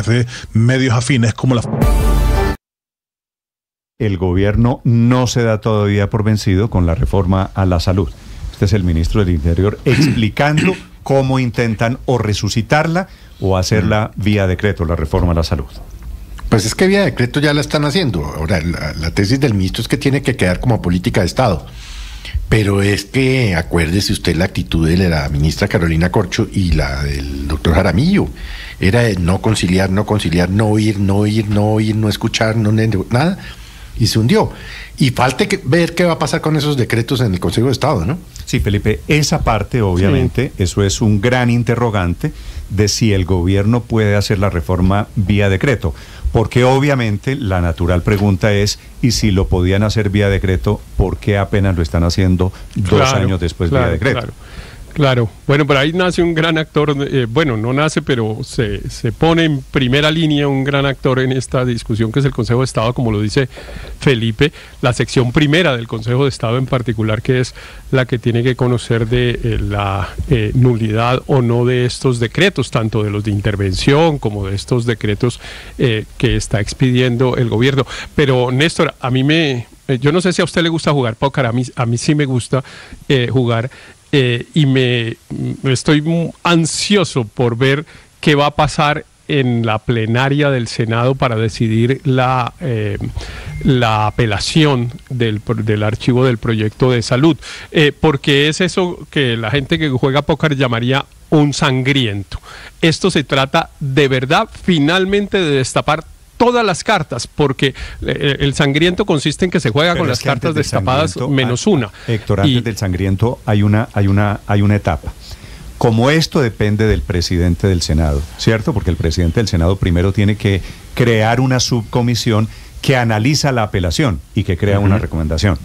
de medios afines como la... El gobierno no se da todavía por vencido con la reforma a la salud. Este es el ministro del Interior explicando cómo intentan o resucitarla o hacerla vía decreto, la reforma a la salud. Pues es que vía decreto ya la están haciendo. Ahora, la tesis del ministro es que tiene que quedar como política de Estado. Pero es que acuérdese usted la actitud de la ministra Carolina Corcho y la del doctor Jaramillo. Era de no conciliar, no oír, no escuchar, nada. Y se hundió. Y falta ver qué va a pasar con esos decretos en el Consejo de Estado, ¿no? Sí, Felipe, esa parte obviamente, sí. Eso es un gran interrogante de si el gobierno puede hacer la reforma vía decreto. Porque obviamente la natural pregunta es, ¿y si lo podían hacer vía decreto, por qué apenas lo están haciendo 2 años después vía decreto? Claro, bueno, pero ahí nace un gran actor, bueno, no nace, pero se pone en primera línea un gran actor en esta discusión que es el Consejo de Estado, como lo dice Felipe, la sección primera del Consejo de Estado en particular, que es la que tiene que conocer de la nulidad o no de estos decretos, tanto de los de intervención como de estos decretos que está expidiendo el gobierno. Pero Néstor, a mí yo no sé si a usted le gusta jugar póker, a mí sí me gusta jugar. Y me estoy ansioso por ver qué va a pasar en la plenaria del Senado para decidir la apelación del archivo del proyecto de salud, porque es eso que la gente que juega póker llamaría un sangriento. Esto se trata de verdad finalmente de destapar todas las cartas, porque el sangriento consiste en que se juega con las cartas destapadas menos una. Héctor, antes del sangriento hay una etapa. Como esto depende del presidente del Senado, ¿cierto? Porque el presidente del Senado primero tiene que crear una subcomisión que analiza la apelación y que crea una recomendación.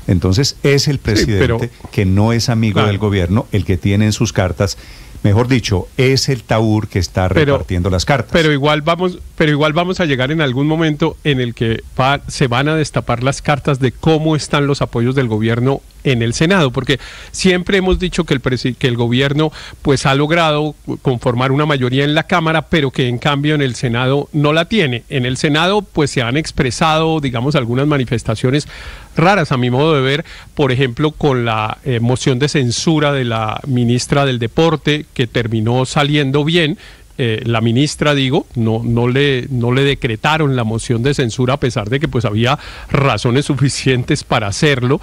Entonces es el presidente que no es amigo del gobierno el que tiene en sus cartas. Mejor dicho, es el taur que está repartiendo las cartas. Pero igual vamos a llegar en algún momento en el que se van a destapar las cartas de cómo están los apoyos del gobierno en el Senado, porque siempre hemos dicho que el gobierno pues ha logrado conformar una mayoría en la Cámara, pero que en cambio en el Senado no la tiene. En el Senado pues se han expresado, digamos, algunas manifestaciones raras a mi modo de ver, por ejemplo con la moción de censura de la ministra del Deporte, que terminó saliendo bien. La ministra, no le decretaron la moción de censura a pesar de que pues había razones suficientes para hacerlo.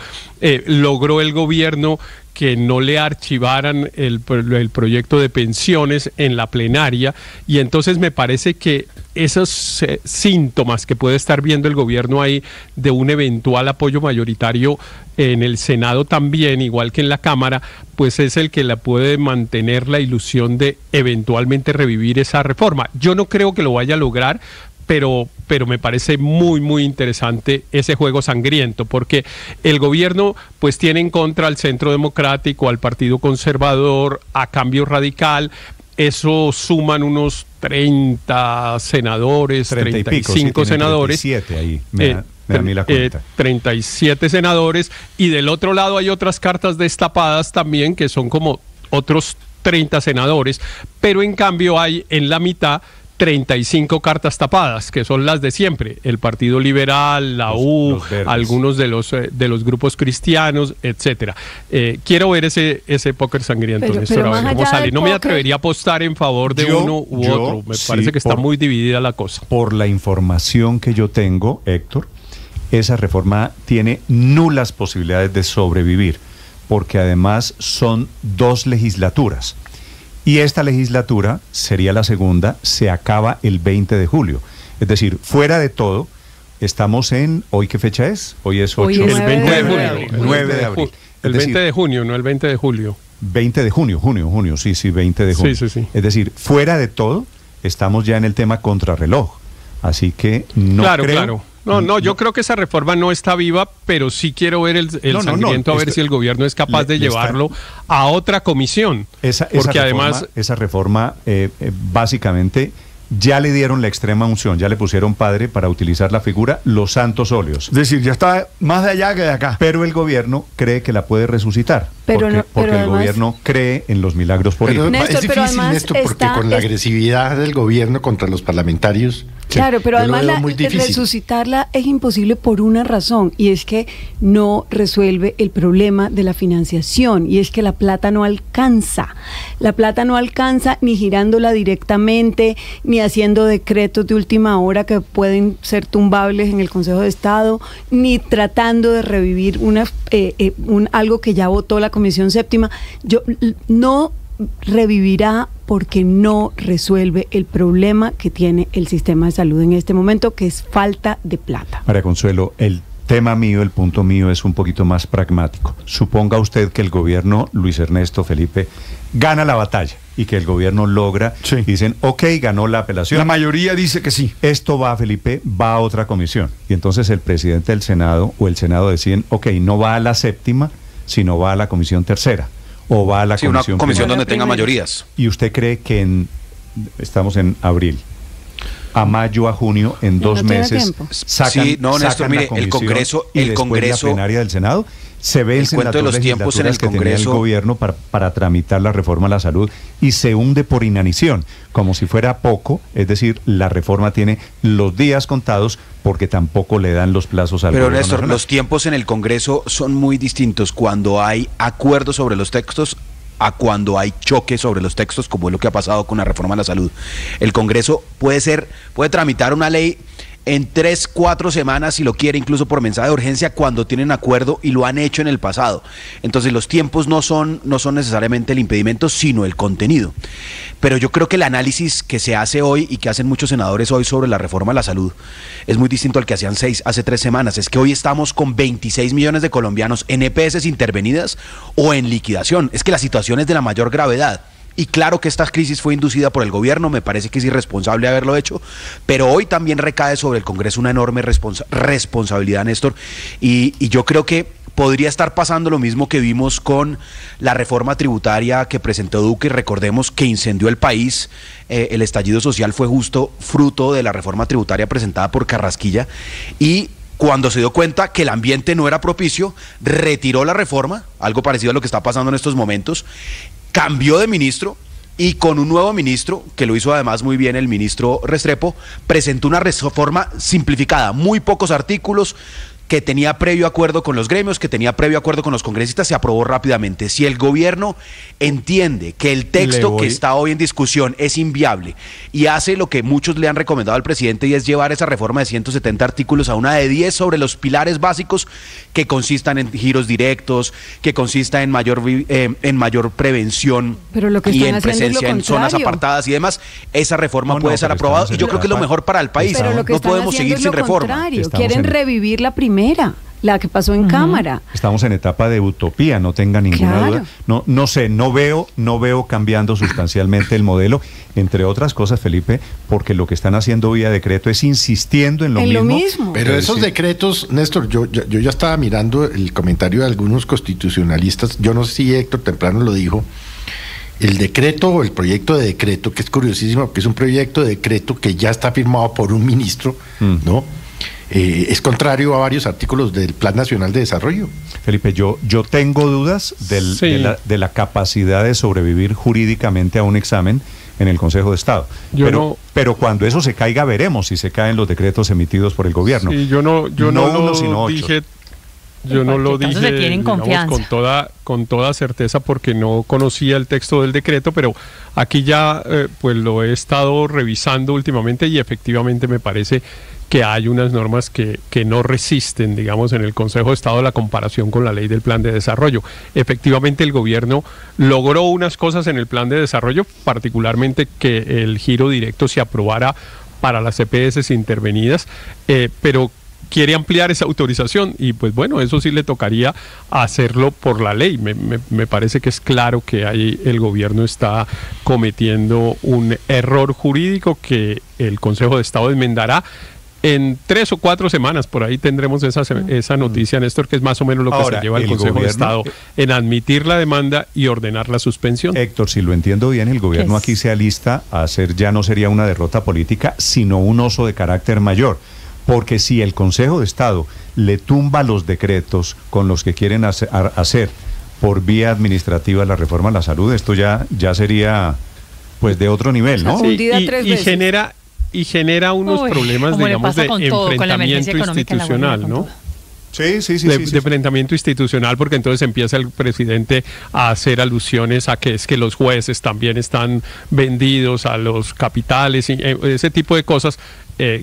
Logró el gobierno que no le archivaran el proyecto de pensiones en la plenaria, y entonces me parece que esos síntomas que puede estar viendo el gobierno ahí de un eventual apoyo mayoritario en el Senado también, igual que en la Cámara, pues es el que la puede mantener la ilusión de eventualmente revivir esa reforma. Yo no creo que lo vaya a lograr, pero me parece muy, muy interesante ese juego sangriento, porque el gobierno pues tiene en contra al Centro Democrático, al Partido Conservador, a Cambio Radical. Eso suman unos 30 senadores, 35 senadores. 37 ahí, me da a mí la cuenta. 37 senadores, y del otro lado hay otras cartas destapadas también, que son como otros 30 senadores, pero en cambio hay en la mitad 35 cartas tapadas, que son las de siempre: el Partido Liberal, la U, algunos de los grupos cristianos, etcétera. Quiero ver ese póker sangriento, Néstor, a ver cómo sale. No me atrevería a apostar en favor de uno u otro. Me parece que está muy dividida la cosa. Por la información que yo tengo, Héctor, esa reforma tiene nulas posibilidades de sobrevivir, porque además son 2 legislaturas. Y esta legislatura sería la segunda, se acaba el 20 de julio. Es decir, fuera de todo, estamos en... ¿Hoy qué fecha es? Hoy es 8 el 20 de julio. 9 de abril. El 20 de junio, no el 20 de julio. 20 de junio, sí, 20 de junio. Sí. Es decir, fuera de todo, estamos ya en el tema contrarreloj. Así que no creo... Claro. No, yo creo que esa reforma no está viva, pero sí quiero ver el sangriento, a ver si el gobierno es capaz de llevarlo a otra comisión. Esa reforma básicamente ya le dieron la extrema unción, ya le pusieron padre para utilizar la figura Los Santos Óleos. Es decir, ya está más de allá que de acá. Pero el gobierno cree que la puede resucitar. Pero porque además, el gobierno cree en los milagros políticos. Néstor, es pero difícil, además Néstor, porque con la agresividad del gobierno contra los parlamentarios. Claro, pero yo lo además veo muy difícil. resucitarla es imposible por una razón, y es que no resuelve el problema de la financiación, y es que la plata no alcanza. La plata no alcanza ni girándola directamente, ni haciendo decretos de última hora que pueden ser tumbables en el Consejo de Estado, ni tratando de revivir algo que ya votó la Comisión Séptima. No revivirá porque no resuelve el problema que tiene el sistema de salud en este momento, que es falta de plata. María Consuelo, el tema mío, el punto mío es un poquito más pragmático. Suponga usted que el gobierno, Luis Ernesto, Felipe, gana la batalla y que el gobierno logra, dicen, ok, ganó la apelación. La mayoría dice que sí. Esto va, Felipe, va a otra comisión. Y entonces el presidente del Senado o el Senado deciden, ok, no va a la séptima, sino va a la comisión tercera. O va a la comisión una comisión primera. donde tenga mayorías. ¿Y usted cree que estamos en abril, a mayo, a junio, en 2 meses, sacan, Néstor, mire, el Congreso, la plenaria del Senado, se vencen las dos legislaturas que tenía el gobierno para tramitar la reforma a la salud y se hunde por inanición, como si fuera poco, es decir, la reforma tiene los días contados porque tampoco le dan los plazos al gobierno. Pero Néstor, nacional. los tiempos en el Congreso son muy distintos cuando hay acuerdos sobre los textos a cuando hay choques sobre los textos, como es lo que ha pasado con la reforma a la salud. El Congreso puede tramitar una ley en 3-4 semanas, si lo quiere, incluso por mensaje de urgencia, cuando tienen acuerdo, y lo han hecho en el pasado. Entonces los tiempos no son necesariamente el impedimento, sino el contenido. Pero yo creo que el análisis que se hace hoy y que hacen muchos senadores hoy sobre la reforma a la salud es muy distinto al que hacían hace 3 semanas. Es que hoy estamos con 26 millones de colombianos en EPS intervenidas o en liquidación. Es que la situación es de la mayor gravedad. Y claro que esta crisis fue inducida por el gobierno, me parece que es irresponsable haberlo hecho, pero hoy también recae sobre el Congreso una enorme responsabilidad, Néstor, y yo creo que podría estar pasando lo mismo que vimos con la reforma tributaria que presentó Duque. Recordemos que incendió el país, el estallido social fue justo fruto de la reforma tributaria presentada por Carrasquilla, y cuando se dio cuenta que el ambiente no era propicio, retiró la reforma, algo parecido a lo que está pasando en estos momentos, cambió de ministro y con un nuevo ministro, que lo hizo además muy bien el ministro Restrepo, presentó una reforma simplificada, muy pocos artículos, que tenía previo acuerdo con los gremios, que tenía previo acuerdo con los congresistas, se aprobó rápidamente. Si el gobierno entiende que el texto que está hoy en discusión es inviable y hace lo que muchos le han recomendado al presidente, y es llevar esa reforma de 170 artículos a una de 10 sobre los pilares básicos que consistan en giros directos, que consista en mayor prevención y en presencia en zonas apartadas y demás, esa reforma puede ser aprobada, y yo creo que es lo mejor para el país. No podemos seguir sin reforma. Quieren revivir la primera, la que pasó en Cámara. Estamos en etapa de utopía, no tenga ninguna duda. No sé, no veo cambiando sustancialmente el modelo, entre otras cosas, Felipe, porque lo que están haciendo vía decreto es insistiendo en lo mismo. Pero esos decretos, Néstor, yo ya estaba mirando el comentario de algunos constitucionalistas, yo no sé si Héctor temprano lo dijo, el decreto o el proyecto de decreto, que es curiosísimo, porque es un proyecto de decreto que ya está firmado por un ministro, ¿no? Es contrario a varios artículos del Plan Nacional de Desarrollo. Felipe, yo tengo dudas de la capacidad de sobrevivir jurídicamente a un examen en el Consejo de Estado. Pero cuando eso se caiga, veremos si se caen los decretos emitidos por el gobierno. Sí, yo no lo dije digamos, con toda certeza, porque no conocía el texto del decreto, pero aquí ya pues lo he estado revisando últimamente y efectivamente me parece que hay unas normas que no resisten, digamos, en el Consejo de Estado la comparación con la ley del Plan de Desarrollo. Efectivamente, el gobierno logró unas cosas en el Plan de Desarrollo, particularmente que el giro directo se aprobara para las EPS intervenidas, pero quiere ampliar esa autorización y pues bueno, eso sí le tocaría hacerlo por la ley. Me parece que es claro que ahí el gobierno está cometiendo un error jurídico que el Consejo de Estado enmendará. En 3 o 4 semanas por ahí tendremos esa noticia, Néstor, que es más o menos lo que Ahora, se lleva el el Consejo de gobierno, Estado en admitir la demanda y ordenar la suspensión. Héctor, si lo entiendo bien, el gobierno Es- aquí se alista a hacer, ya no sería una derrota política, sino un oso de carácter mayor. Porque si el Consejo de Estado le tumba los decretos con los que quieren hacer por vía administrativa la reforma a la salud, esto ya sería pues de otro nivel, ¿no? Sí. Hundida y, 3 y veces. genera unos Uy, problemas, como le digamos, pasa de con todo, con la emergencia enfrentamiento económica en la Guajira, institucional, con ¿no? todo. Sí, De enfrentamiento institucional, porque entonces empieza el presidente a hacer alusiones a que es que los jueces también están vendidos a los capitales, y ese tipo de cosas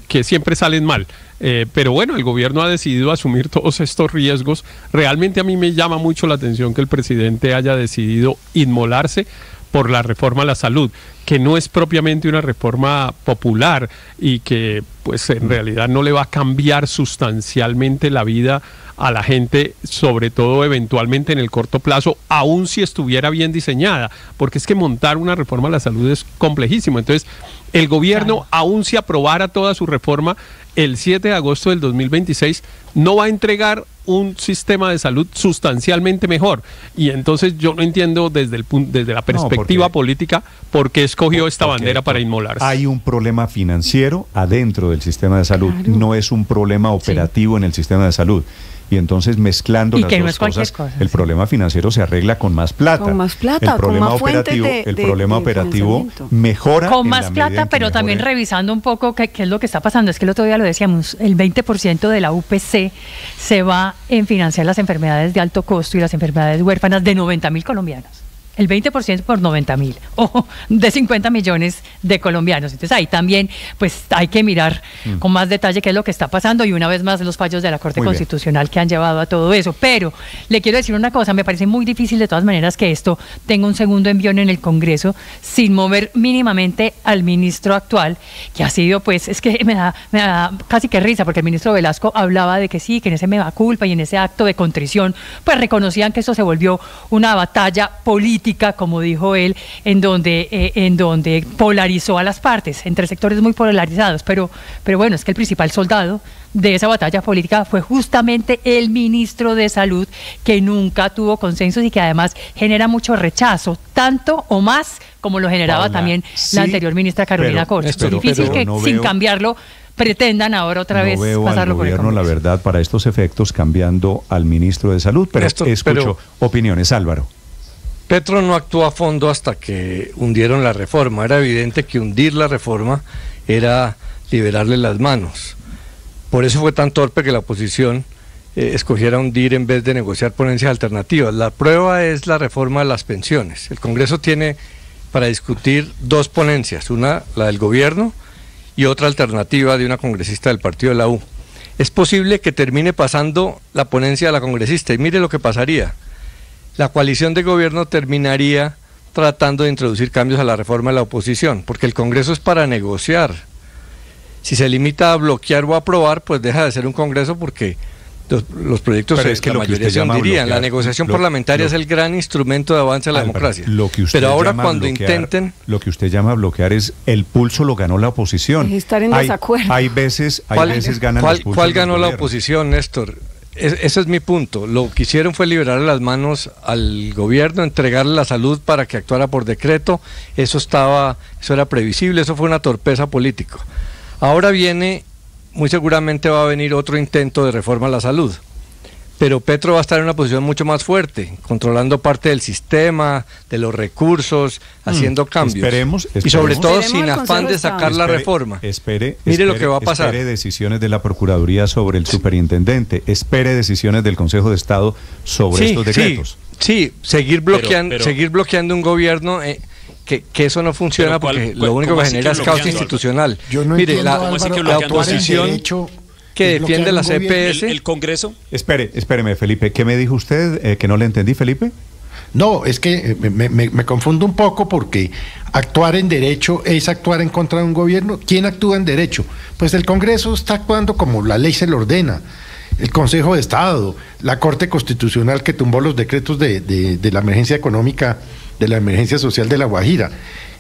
que siempre salen mal. Pero bueno, el gobierno ha decidido asumir todos estos riesgos. Realmente a mí me llama mucho la atención que el presidente haya decidido inmolarse por la reforma a la salud, que no es propiamente una reforma popular y que pues en realidad no le va a cambiar sustancialmente la vida a la gente, sobre todo eventualmente en el corto plazo, aun si estuviera bien diseñada, porque es que montar una reforma a la salud es complejísimo. Entonces, el gobierno, aun si aprobara toda su reforma, el 7 de agosto del 2026 no va a entregar un sistema de salud sustancialmente mejor. Y entonces yo no entiendo desde la perspectiva política por qué escogió esta bandera para inmolarse. Hay un problema financiero adentro del sistema de salud, Claro. no es un problema operativo en el sistema de salud. Y entonces mezclando Y las que no dos es cualquier cosas, cosa, el sí. problema financiero se arregla con más plata. Con más plata, el problema con más fuentes operativo, de- el de- problema de operativo financiamiento. mejora Con en más la medida plata, en que pero también mejore. revisando un poco qué es lo que está pasando. Es que el otro día lo decíamos, el 20% de la UPC se va en financiar las enfermedades de alto costo y las enfermedades huérfanas de 90.000 colombianos. El 20% por 90.000, o de 50 millones de colombianos. Entonces ahí también pues hay que mirar con más detalle qué es lo que está pasando y una vez más los fallos de la Corte Muy bien. Constitucional que han llevado a todo eso. Pero le quiero decir una cosa, me parece muy difícil de todas maneras que esto tenga un segundo envión en el Congreso sin mover mínimamente al ministro actual, que ha sido pues, es que me da casi que risa, porque el ministro Velasco hablaba de que sí, que en ese mea culpa y en ese acto de contrición, pues reconocían que esto se volvió una batalla política, como dijo él, en donde polarizó a las partes, entre sectores muy polarizados, pero bueno, es que el principal soldado de esa batalla política fue justamente el ministro de Salud, que nunca tuvo consensos y que además genera mucho rechazo, tanto o más como lo generaba Paula, también sí, la anterior ministra Carolina pero- Corcho. Es pero- difícil pero que no sin veo- cambiarlo pretendan ahora otra vez no veo al pasarlo por el gobierno, la Congreso. verdad, para estos efectos cambiando al ministro de Salud, pero Néstor, escucho opiniones. Álvaro. Petro no actuó a fondo hasta que hundieron la reforma. Era evidente que hundir la reforma era liberarle las manos. Por eso fue tan torpe que la oposición escogiera hundir en vez de negociar ponencias alternativas. La prueba es la reforma de las pensiones. El Congreso tiene para discutir dos ponencias, una la del gobierno y otra alternativa de una congresista del partido de la U. Es posible que termine pasando la ponencia de la congresista y mire lo que pasaría. La coalición de gobierno terminaría tratando de introducir cambios a la reforma de la oposición, porque el Congreso es para negociar. Si se limita a bloquear o aprobar, pues deja de ser un Congreso porque los proyectos Pero es que la lo que mayoría usted se llama hundirían. La bloquear, negociación lo- parlamentaria lo- es el gran instrumento de avance de la Álvaro, democracia. lo que usted Pero ahora llama cuando bloquear, intenten... lo que usted llama bloquear es el pulso lo ganó la oposición. Es estar en desacuerdo. Hay veces ganan los pulsos ¿Cuál del ganó la gobierno. oposición, Néstor? Ese es mi punto. Lo que hicieron fue liberarle las manos al gobierno, entregarle la salud para que actuara por decreto. Eso era previsible, eso fue una torpeza política. Ahora muy seguramente va a venir otro intento de reforma a la salud. Pero Petro va a estar en una posición mucho más fuerte, controlando parte del sistema, de los recursos, haciendo cambios. Esperemos. Y sobre todo Esperemos sin el afán Consejo de de sacar la reforma. Mire lo que va a pasar. Espere decisiones de la Procuraduría sobre el superintendente. Espere decisiones del Consejo de Estado sobre estos decretos. Sí, seguir bloqueando, Pero- seguir bloqueando un gobierno que eso no funciona Pero ¿cuál- porque cuál- lo único cómo que así genera que es caos bloqueando, institucional. Yo no Mire, entiendo, ¿cómo así que Álvaro, la bloqueando oposición derecho que es defiende la bloquear un gobierno. CPS... el Congreso. Espéreme, Felipe. ¿Qué me dijo usted que no le entendí, Felipe? No, es que me confundo un poco porque actuar en derecho es actuar en contra de un gobierno. ¿Quién actúa en derecho? Pues el Congreso está actuando como la ley se le ordena. El Consejo de Estado, la Corte Constitucional que tumbó los decretos de la emergencia económica, de la emergencia social de La Guajira.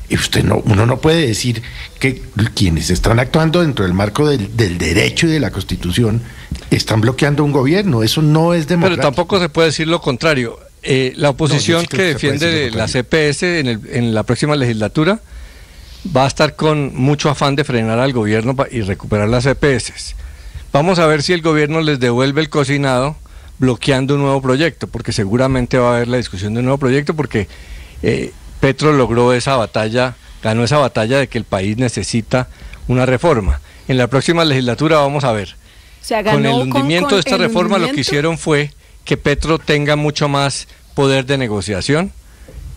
Y uno no puede decir que quienes están actuando dentro del marco del derecho y de la Constitución están bloqueando un gobierno. Eso no es democrático. Pero tampoco se puede decir lo contrario. La oposición yo sí creo que que se puede defiende decir lo la CPS en la próxima legislatura va a estar con mucho afán de frenar al gobierno y recuperar las CPS. Vamos a ver si el gobierno les devuelve el cocinado bloqueando un nuevo proyecto, porque seguramente va a haber la discusión de un nuevo proyecto, porque Petro logró esa batalla, ganó esa batalla de que el país necesita una reforma. En la próxima legislatura vamos a ver. O sea, Con el ganó hundimiento de esta el reforma lo que hundimiento. hicieron fue que Petro tenga mucho más poder de negociación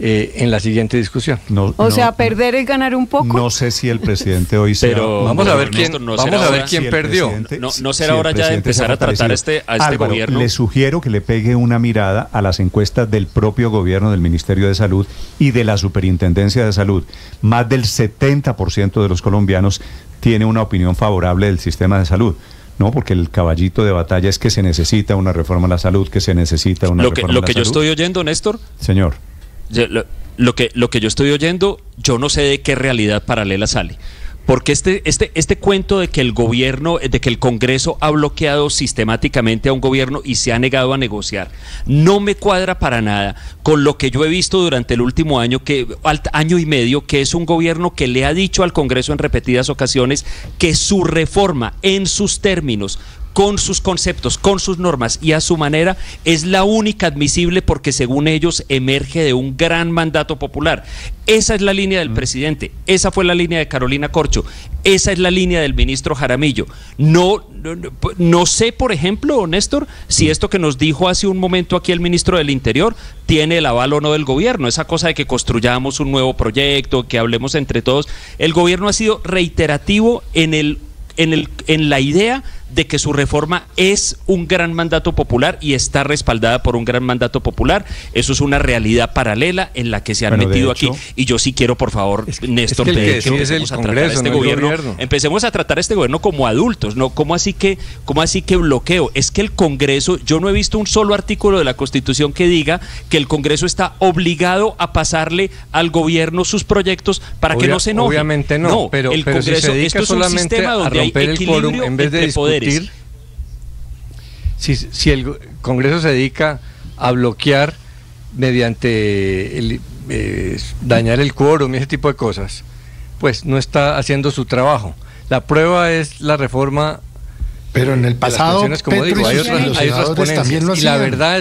en la siguiente discusión. O sea, perder es ganar un poco. No sé si el presidente hoy sea Pero Vamos a ver Ernesto, quién, no vamos será a ver ahora quién si el perdió. presidente- No será si el hora ya de presidente empezar sea a tratar fortalecido. a este Álvaro, gobierno. le sugiero que le pegue una mirada a las encuestas del propio gobierno, del Ministerio de Salud y de la Superintendencia de Salud. Más del 70% de los colombianos tiene una opinión favorable del sistema de salud. No, porque el caballito de batalla es que se necesita una reforma a la salud, que se necesita una Lo reforma que a la yo salud. estoy oyendo, Néstor, Señor. lo que yo estoy oyendo, yo no sé de qué realidad paralela sale. Porque este cuento de que el gobierno, de que el Congreso ha bloqueado sistemáticamente a un gobierno y se ha negado a negociar, no me cuadra para nada con lo que yo he visto durante el último año, año y medio, que es un gobierno que le ha dicho al Congreso en repetidas ocasiones que su reforma, en sus términos, con sus conceptos, con sus normas y a su manera, es la única admisible porque según ellos emerge de un gran mandato popular. Esa es la línea del presidente, esa fue la línea de Carolina Corcho, esa es la línea del ministro Jaramillo. No sé, por ejemplo, Néstor, si esto que nos dijo hace un momento aquí el ministro del Interior tiene el aval o no del gobierno, esa cosa de que construyamos un nuevo proyecto, que hablemos entre todos. El gobierno ha sido reiterativo en la idea de que su reforma es un gran mandato popular y está respaldada por un gran mandato popular. Eso es una realidad paralela en la que se han metido aquí. Y yo sí quiero, por favor, Néstor, que el que que decide es el empecemos a tratar a Congreso, este no el gobierno. gobierno. Empecemos a tratar a este gobierno como adultos, ¿no? ¿Cómo así que bloqueo? Es que el Congreso, yo no he visto un solo artículo de la Constitución que diga que el Congreso está obligado a pasarle al gobierno sus proyectos para que no se enoje. Obviamente no, pero el si Congreso, se dedica esto es un solamente sistema a donde hay romper el quórum equilibrio en vez de entre poderes. discutir, si el Congreso se dedica a bloquear mediante dañar el quórum y ese tipo de cosas, pues no está haciendo su trabajo. La prueba es la reforma. Pero en el pasado, como digo, hay otras ponencias, también lo y la hacían. verdad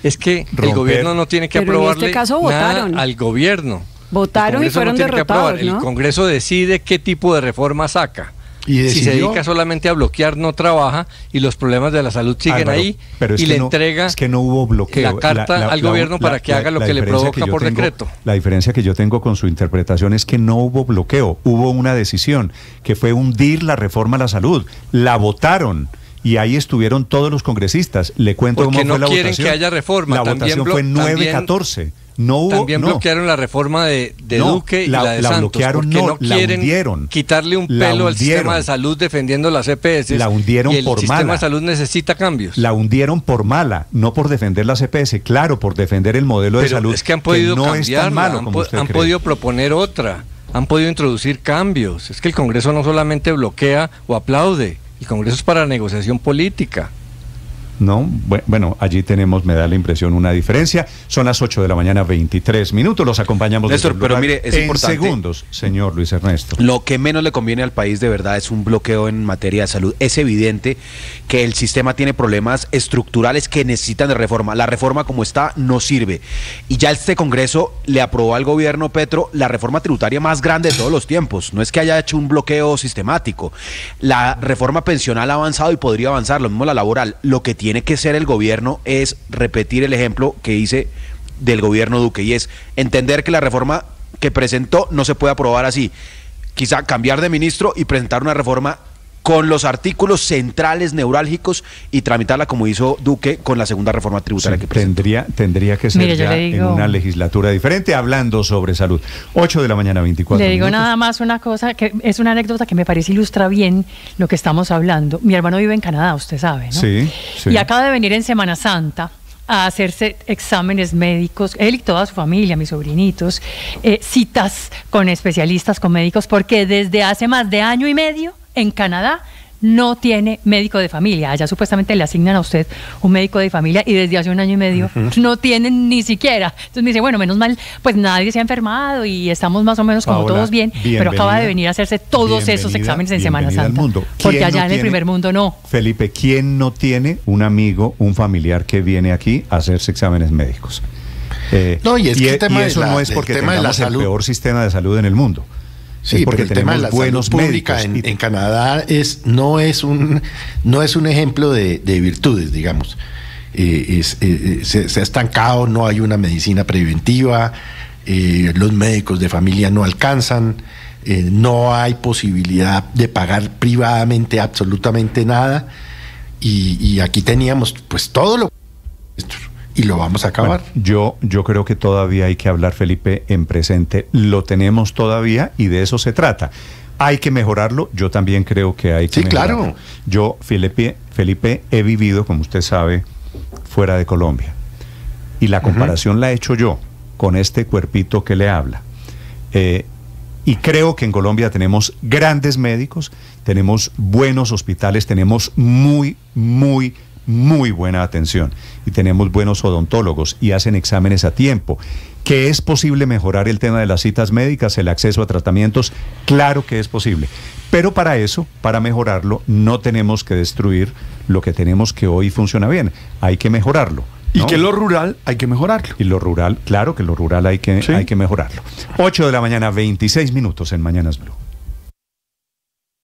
es que el gobierno no tiene que Pero en aprobarle este caso nada votaron. al gobierno. Votaron y El Congreso fueron no tiene que aprobar. derrotados, ¿no? El Congreso decide qué tipo de reforma saca. Y Si se decidió. dedica solamente a bloquear, no trabaja y los problemas de la salud siguen Álvaro, ahí pero es y que le no, entrega es que no hubo bloqueo. la carta al gobierno para que haga lo que le diferencia provoca que yo por tengo- decreto. La diferencia que yo tengo con su interpretación es que no hubo bloqueo, hubo una decisión que fue hundir la reforma a la salud. La votaron. Y ahí estuvieron todos los congresistas. Le cuento Porque cómo fue no la quieren votación. que haya reforma. La También votación fue 9-14. No hubo, También no. bloquearon la reforma de No, Duque y la la de Santos, bloquearon, porque no, no la quieren hundieron. quitarle un La pelo al sistema hundieron. de salud defendiendo las EPS. La hundieron y el por sistema mala. de salud necesita cambios. La hundieron por mala, no por defender la CPS, claro, por defender el modelo de Pero salud. es que han podido no es tan cambiarla, malo han, como usted han cree. podido proponer otra, han podido introducir cambios. Es que el Congreso no solamente bloquea o aplaude, el Congreso es para negociación política. No, bueno, allí tenemos, me da la impresión, una diferencia. Son las 8 de la mañana, 23 minutos. Los acompañamos Néstor, desde el pero lugar mire, es en importante. segundos, señor Luis Ernesto. Lo que menos le conviene al país de verdad es un bloqueo en materia de salud. Es evidente que el sistema tiene problemas estructurales que necesitan de reforma. La reforma como está no sirve. Y ya este Congreso le aprobó al gobierno Petro la reforma tributaria más grande de todos los tiempos. No es que haya hecho un bloqueo sistemático. La reforma pensional ha avanzado y podría avanzar, lo mismo la laboral. Lo que tiene que ser el gobierno es repetir el ejemplo que hice del gobierno Duque, y es entender que la reforma que presentó no se puede aprobar así. Quizá cambiar de ministro y presentar una reforma con los artículos centrales neurálgicos y tramitarla como hizo Duque con la segunda reforma tributaria Sí, que presentó. tendría que ser Mire, yo ya le digo- en una legislatura diferente, hablando sobre salud. 8 de la mañana, 24 Le digo minutos. nada más una cosa, que es una anécdota que me parece ilustra bien lo que estamos hablando. Mi hermano vive en Canadá, usted sabe, ¿no? Sí, sí. Y acaba de venir en Semana Santa a hacerse exámenes médicos, él y toda su familia, mis sobrinitos, citas con especialistas, con médicos, porque desde hace más de año y medio en Canadá no tiene médico de familia. Allá supuestamente le asignan a usted un médico de familia y desde hace un año y medio no tienen ni siquiera. Entonces me dice, bueno, menos mal, pues nadie se ha enfermado y estamos más o menos como Paola, todos bien, pero acaba de venir a hacerse todos esos exámenes en Semana Santa. Porque allá en el primer mundo no. Felipe, ¿quién no tiene un amigo, un familiar que viene aquí a hacerse exámenes médicos? No, y es que el tema eso no es porque tengamos el peor sistema de salud en el mundo. Sí, porque el tema de la buenos salud pública en Canadá no es un ejemplo de virtudes, digamos. Se ha estancado, no hay una medicina preventiva, los médicos de familia no alcanzan, no hay posibilidad de pagar privadamente absolutamente nada, y aquí teníamos pues todo lo y lo vamos a acabar. Bueno, yo creo que todavía hay que hablar, Felipe, en presente. Lo tenemos todavía y de eso se trata. Hay que mejorarlo. Yo también creo que hay que mejorarlo. Claro. Yo, Felipe, he vivido, como usted sabe, fuera de Colombia. Y la comparación la he hecho yo con este cuerpito que le habla. Y creo que en Colombia tenemos grandes médicos, tenemos buenos hospitales, tenemos muy buena atención y tenemos buenos odontólogos y hacen exámenes a tiempo. ¿Que es posible mejorar el tema de las citas médicas, el acceso a tratamientos? Claro que es posible, pero para eso, para mejorarlo, no tenemos que destruir lo que tenemos que hoy funciona bien, hay que mejorarlo, ¿no? Y que lo rural hay que mejorarlo. Y lo rural, claro que lo rural hay que mejorarlo. 8 de la mañana, 26 minutos en Mañanas Blue.